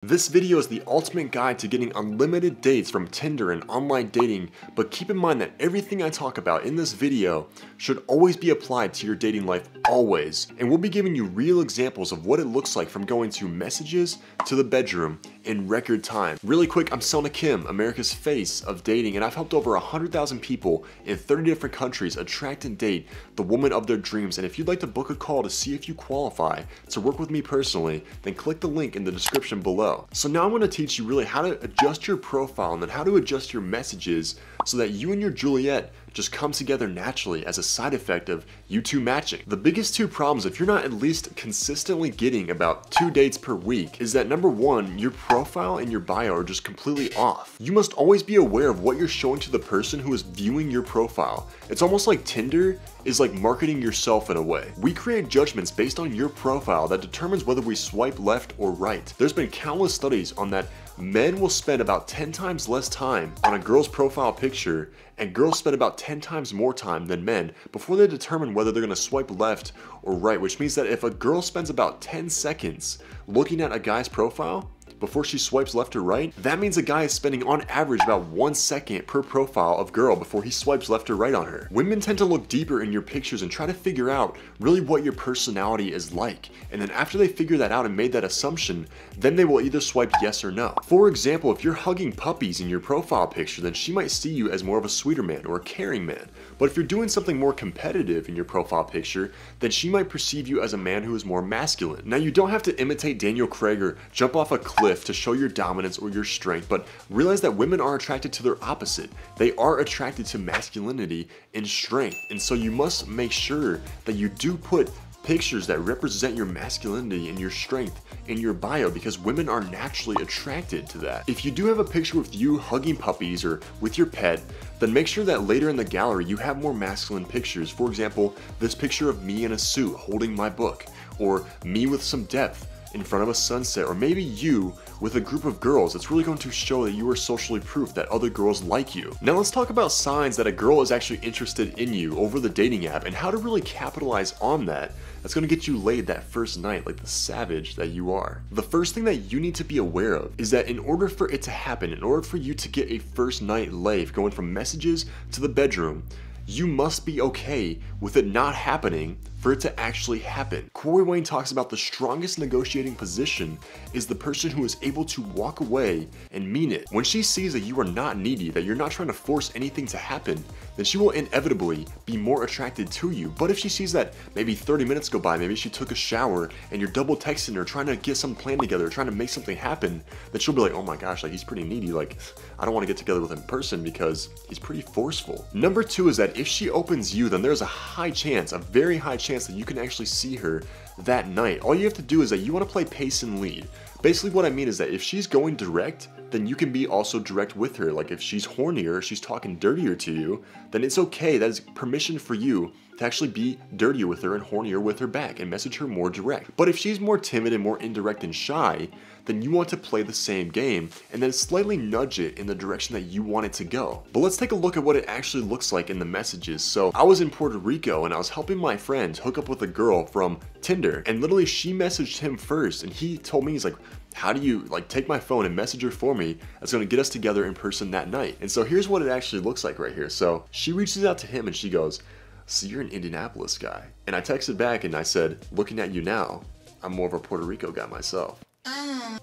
This video is the ultimate guide to getting unlimited dates from Tinder and online dating, but keep in mind that everything I talk about in this video should always be applied to your dating life always, and we'll be giving you real examples of what it looks like from going to messages to the bedroom in record time. Really quick, I'm Sona Kim, America's face of dating, and I've helped over 100,000 people in 30 different countries attract and date the woman of their dreams. And if you'd like to book a call to see if you qualify to work with me personally, then click the link in the description below. So now I'm going to teach you really how to adjust your profile and then how to adjust your messages so that you and your Juliet just come together naturally as a side effect of you two matching. The biggest two problems, if you're not at least consistently getting about 2 dates per week, is that number one, your profile and your bio are just completely off. You must always be aware of what you're showing to the person who is viewing your profile. It's almost like Tinder is like marketing yourself in a way. We create judgments based on your profile that determines whether we swipe left or right. There's been countless studies on that men will spend about 10 times less time on a girl's profile picture, and girls spend about 10 times more time than men before they determine whether they're going to swipe left or right, which means that if a girl spends about 10 seconds looking at a guy's profile before she swipes left or right, that means a guy is spending on average about 1 second per profile of girl before he swipes left or right on her. Women tend to look deeper in your pictures and try to figure out really what your personality is like. And then after they figure that out and made that assumption, then they will either swipe yes or no. For example, if you're hugging puppies in your profile picture, then she might see you as more of a sweeter man or a caring man. But if you're doing something more competitive in your profile picture, then she might perceive you as a man who is more masculine. Now, you don't have to imitate Daniel Craig or jump off a cliff to show your dominance or your strength, but realize that women are attracted to their opposite. They are attracted to masculinity and strength, and so you must make sure that you do put pictures that represent your masculinity and your strength in your bio, because women are naturally attracted to that. If you do have a picture with you hugging puppies or with your pet, then make sure that later in the gallery you have more masculine pictures. For example, this picture of me in a suit holding my book, or me with some depth in front of a sunset, or maybe you with a group of girls. It's really going to show that you are socially proof that other girls like you. Now let's talk about signs that a girl is actually interested in you over the dating app and how to really capitalize on that. That's going to get you laid that first night like the savage that you are. The first thing that you need to be aware of is that in order for it to happen, in order for you to get a first night lay going from messages to the bedroom, you must be okay with it not happening for it to actually happen. Corey Wayne talks about the strongest negotiating position is the person who is able to walk away and mean it. When she sees that you are not needy, that you're not trying to force anything to happen, then she will inevitably be more attracted to you. But if she sees that maybe 30 minutes go by, maybe she took a shower and you're double texting her trying to get some plan together, trying to make something happen, then she'll be like, oh my gosh, like he's pretty needy, like I don't want to get together with him in person because he's pretty forceful. Number two is that if she opens you, then there's a high chance, a very high chance that you can actually see her that night. All you have to do is that you want to play pace and lead. Basically what I mean is that if she's going direct, then you can be also direct with her. Like if she's hornier, she's talking dirtier to you, then it's okay. That is permission for you to actually be dirtier with her and hornier with her back and message her more direct. But if she's more timid and more indirect and shy, then you want to play the same game and then slightly nudge it in the direction that you want it to go. But let's take a look at what it actually looks like in the messages. So I was in Puerto Rico and I was helping my friend hook up with a girl from Tinder, and literally she messaged him first and he told me, he's like, how do you like take my phone and message her for me? That's going to get us together in person that night. And so here's what it actually looks like right here. So she reaches out to him and she goes, so you're an Indianapolis guy. And I texted back and I said, looking at you now, I'm more of a Puerto Rico guy myself.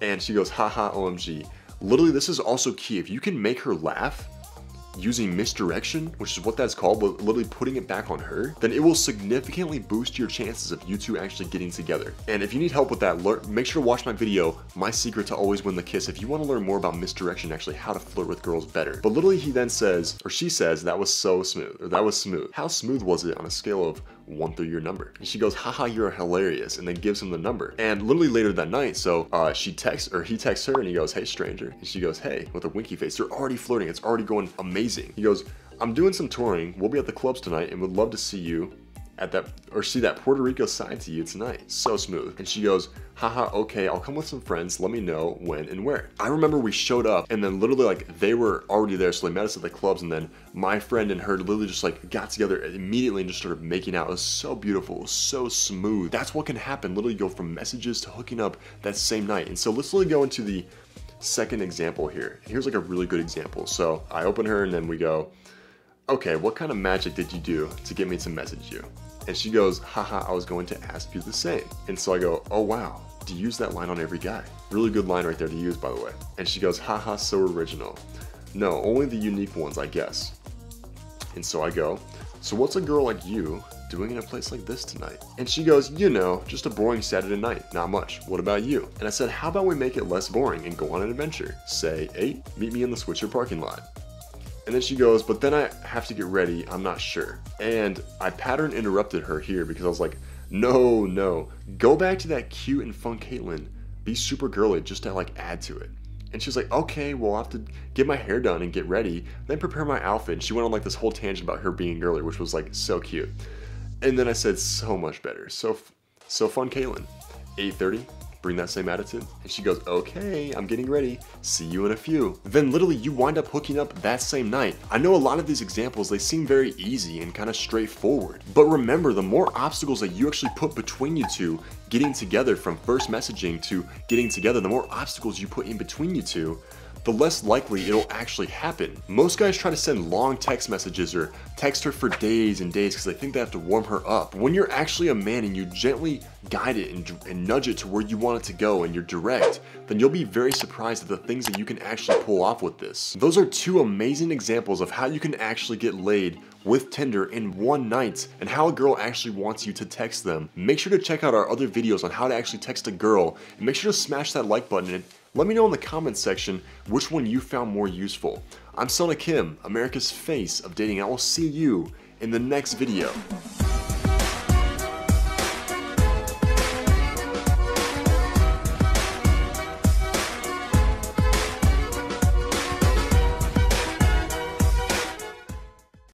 And she goes, haha, OMG. Literally, this is also key. If you can make her laugh using misdirection, which is what that's called, but literally putting it back on her, then it will significantly boost your chances of you two actually getting together. And if you need help with that, make sure to watch my video, My Secret to Always Win the Kiss, if you want to learn more about misdirection, actually how to flirt with girls better. But literally he then says, or she says, that was so smooth, or that was smooth. How smooth was it on a scale of 1 through your number? And she goes, haha, you're hilarious, and then gives him the number. And literally later that night, so he texts her and he goes, hey stranger, and she goes, hey, with a winky face. They're already flirting, it's already going amazing. He goes, I'm doing some touring, we'll be at the clubs tonight and would love to see you at that, or see that Puerto Rico side to you tonight. So smooth. And she goes, haha, okay, I'll come with some friends, let me know when and where. I remember we showed up and then literally like they were already there, so they met us at the clubs, and then my friend and her literally just like got together immediately and just started making out. It was so beautiful, it was so smooth. That's what can happen, literally go from messages to hooking up that same night. And so let's literally go into the second example here. Here's like a really good example. So I open her and then we go, okay, what kind of magic did you do to get me to message you? And she goes, haha, I was going to ask you the same. And so I go, oh wow, do you use that line on every guy? Really good line right there to use, by the way. And she goes, haha, so original. No, only the unique ones, I guess. And so I go, so what's a girl like you doing in a place like this tonight? And she goes, you know, just a boring Saturday night, not much. What about you? And I said, how about we make it less boring and go on an adventure? Say 8, meet me in the Switcher parking lot. And then she goes, but then I have to get ready, I'm not sure. And I pattern interrupted her here because I was like, no, go back to that cute and fun Caitlin. Be super girly just to like add to it. And she was like, okay, well I'll have to get my hair done and get ready, then prepare my outfit. And she went on like this whole tangent about her being girly, which was like so cute. And then I said, so much better, so fun Caitlin. 8:30. Bring that same attitude? And she goes, okay, I'm getting ready. See you in a few. Then literally you wind up hooking up that same night. I know a lot of these examples, they seem very easy and kind of straightforward. But remember, the more obstacles that you actually put between you two getting together, from first messaging to getting together, the more obstacles you put in between you two, the less likely it'll actually happen. Most guys try to send long text messages or text her for days and days because they think they have to warm her up. When you're actually a man and you gently guide it and nudge it to where you want it to go and you're direct, then you'll be very surprised at the things that you can actually pull off with this. Those are two amazing examples of how you can actually get laid with Tinder in one night and how a girl actually wants you to text them. Make sure to check out our other videos on how to actually text a girl, and make sure to smash that like button and let me know in the comments section which one you found more useful. I'm Sona Kim, America's face of dating. I will see you in the next video.